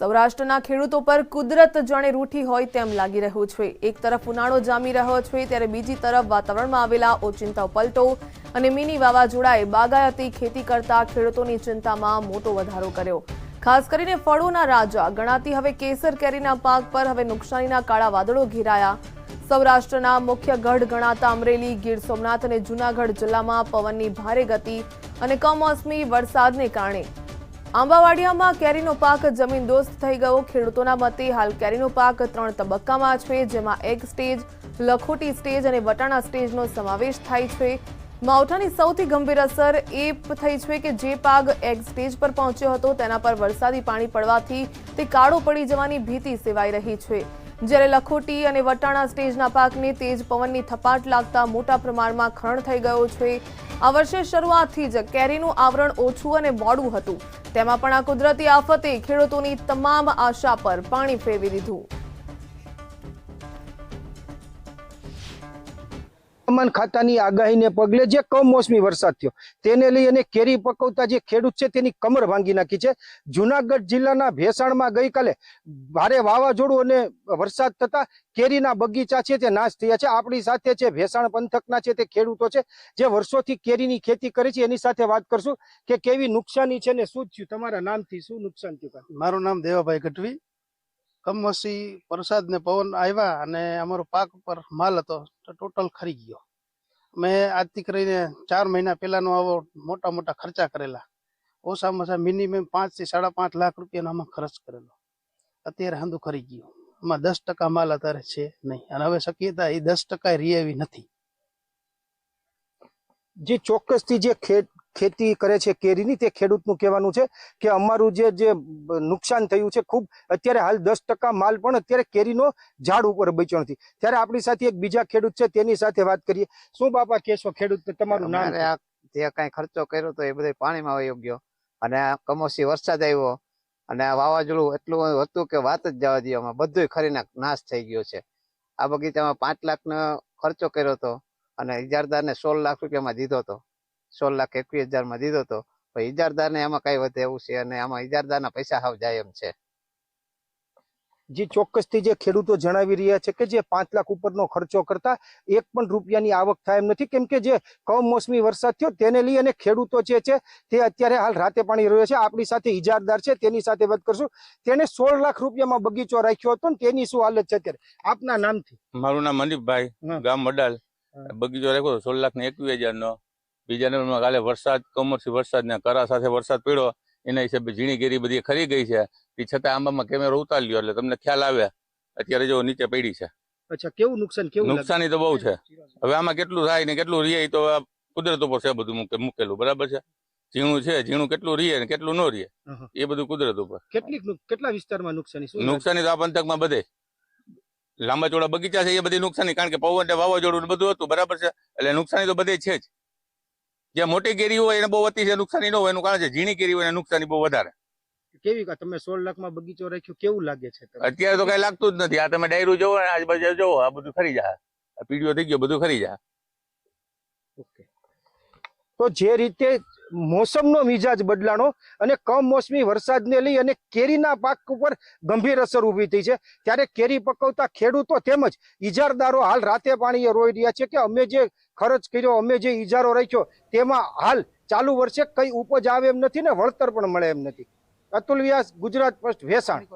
સૌરાષ્ટ્રના ખેડૂતો પર કુદરત જાણે રૂઠી હોય તેમ લાગી રહ્યું છે। એક તરફ ઉનાળો જામી રહ્યો છે ત્યારે બીજી તરફ વાતાવરણમાં આવેલા ઓચિંતા પલટો અને મિની વાવાઝોડાએ બાગાયતી ખેતી કરતા ખેડૂતોની ચિંતામાં મોટો વધારો કર્યો। ખાસ કરીને ફળોના રાજા ગણાતી હવે કેસર કેરીના પાક પર હવે નુકસાનીના કાળા વાદળો ઘેરાયા। સૌરાષ્ટ્રના મુખ્ય ગઢ ગણાતા અમરેલી, ગીર સોમનાથ અને જૂનાગઢ જિલ્લામાં પવનની ભારે ગતિ અને કમોસમી વરસાદને કારણે આંબાવાડિયામાં કેરીનો પાક જમીનદોસ્ત થઈ ગયો। ખેડૂતોના મતે હાલ કેરીનો પાક 3 તબક્કામાં છે, જેમાં એગ સ્ટેજ, લખોટી સ્ટેજ અને વટાણા સ્ટેજનો સમાવેશ થાય છે। માવઠાની સૌથી ગંભીર અસર એ થઈ છે કે જે પાક એગ સ્ટેજ પર પહોંચ્યો હતો તેના પર વરસાદી પાણી પડવાથી તે કાળો પડી જવાની ભીતિ સેવાઈ રહી છે, જ્યારે લખોટી અને વટાણા સ્ટેજના પાકને તેજ પવનની થપાટ લાગતા મોટા પ્રમાણમાં ખરણ થઈ ગયો છે। આ વર્ષે શરૂઆતથી જ કેરીનું આવરણ ઓછું અને મોડું હતું, તેમાં પણ આ કુદરતી આફતે ખેડૂતોની તમામ આશા પર પાણી ફેરવી દીધું। હવામાન ખાતાની આગાહીને પગલે જે કમોસમી વરસાદ થયો તેને લઈ અને કેરી પકવતા જે ખેડૂત છે તેની કમર ભાંગી નાખી છે। જૂનાગઢ જિલ્લાના ભેસાણમાં ગઈકાલે ભારે વાવાઝોડું અને વરસાદ થતા કેરીના બગીચા છે તે નાશ થયા છે। આપણી સાથે છે ભેસાણ પંથકના છે તે ખેડૂતો છે જે વર્ષોથી કેરીની ખેતી કરે છે, એની સાથે વાત કરશું કે કેવી નુકસાની છે ને શું થયું। તમારા નામથી શું નુકસાન થયું? મારું નામ દેવાભાઈ ગઢવી। કમોસમી વરસાદ ને પવન આવ્યા અને અમારો પાક ઉપર માલ હતો તો ટોટલ ખરી ગયો। મેં આજથી કરીને 4 મહિના પહેલાનો આવો મોટા ખર્ચા કરેલા, ઓછામાં ઓછા મિનિમમ 5 થી 5.5 લાખ રૂપિયાનો આમાં ખર્ચ કરેલો, અત્યારે હાંધું ખરી ગયું। આમાં 10% માલ અત્યારે છે નહીં અને હવે શક્યતા એ 10% રહી એવી નથી। જે ચોક્કસથી જે ખેતી કરે છે કેરીની તે ખેડૂતનું કહેવાનું છે કે અમારું જે નુકસાન થયું છે ખૂબ, અત્યારે હાલ 10% માલ પણ અત્યારે કેરીનો ઝાડ ઉપર બચ્યો નથી। ત્યારે આપણી સાથે એક બીજા ખેડૂત છે તેની સાથે વાત કરીએ। શું બાપા કહેશો ખેડૂત તમારું નામ? જે કઈ ખર્ચો કર્યો તો એ બધો પાણીમાં વયો ગયો અને કમોસમી વરસાદ આવ્યો અને આ વાવાઝોડું એટલું હતું કે વાત જ જવા દો, બધું ખરીને નાશ થઈ ગયો છે। આ બગીચામાં 5 લાખનો ખર્ચો કર્યો હતો અને ઇજારદારને 16 લાખ રૂપિયામાં દીધો હતો, 16,21,000 દીધો હતો। ઇજારદારને એમાં કઈ વધે એવું છે અને આમાં ઇજારદારના પૈસા હાવ જાય એમ છે। જે ચોક્કસથી જે ખેડૂતો જણાવી રહ્યા છે કે જે 5 લાખ ઉપરનો ખર્ચો કરતા 1 પણ રૂપિયાની આવક થાય એમ નથી, કેમ કે જે કમોસમી વરસાદ થયો તેને લઈ અને ખેડૂતો છે તે અત્યારે હાલ રાતે પાણી રહ્યો છે। આપણી સાથે ઇજારદાર છે તેની સાથે વાત કરશું। તેને 16 લાખ રૂપિયામાં બગીચો રાખ્યો હતો ને તેની શું હાલત છે અત્યારે? આપના નામથી? મારું નામ મનીપભાઈ, ગામ વડાલ। બગીચો રાખ્યો 16,21,000 બીજા નંબરમાં કાલે વરસાદ, કમોસમી વરસાદ ને કરા સાથે વરસાદ પડ્યો, એના હિસાબે ઝીણી કેરી બધી ખરી ગઈ છે। તે છતાં આંબામાં કેમેરો ઉતારી લ્યો એટલે તમને ખ્યાલ આવે। અત્યારે જો નીચે પડી છે। અચ્છા, કેવું નુકસાન? નુકસાની તો બહુ છે। હવે આમાં કેટલું થાય ને કેટલું રીએ તો કુદરત ઉપર છે બધું મૂકેલું, બરાબર છે। ઝીણું છે, ઝીણું કેટલું રીએ ને કેટલું ન રીએ એ બધું કુદરત ઉપર। કેટલા વિસ્તારમાં નુકસાની તો આ પંથકમાં બધે લાંબા ચોડા બગીચા છે એ બધી નુકસાની, કારણ કે પવન વાવાઝોડું બધું હતું, બરાબર છે। એટલે નુકસાની તો બધે છે જ। જે મોટી કેરી હોય એને બહુ અતિશય નુકસાની ન હોય એનું કારણ છે, ઝીણી કેરી હોય એને નુકસાની બહુ વધારે। કેવી તમે 16 લાખમાં બગીચો રાખ્યો, કેવું લાગે છે? અત્યારે તો કઈ લાગતું જ નથી। આ તમે ડાયરું જોવો ને આજુબાજુ જોવો, આ બધું ખરી જાય, પીડીઓ થઈ ગયો, બધું ખરી જાય। ઓકે, તો જે રીતે મોસમનો મિજાજ બદલાણો અને કમોસમી વરસાદને લઈ અને કેરીના પાક ઉપર ગંભીર અસર ઊભી થઈ છે, ત્યારે કેરી પકવતા ખેડૂતો તેમજ ઇજારદારો હાલ રાતે પાણીએ રોઈ રહ્યા છે કે અમે જે ખર્ચ કર્યો, અમે જે ઇજારો રાખ્યો તેમાં હાલ ચાલુ વર્ષે કઈ ઉપજ આવે એમ નથી ને વળતર પણ મળે એમ નથી। અતુલ વ્યાસ, ગુજરાત ફર્સ્ટ, ભેસાણ।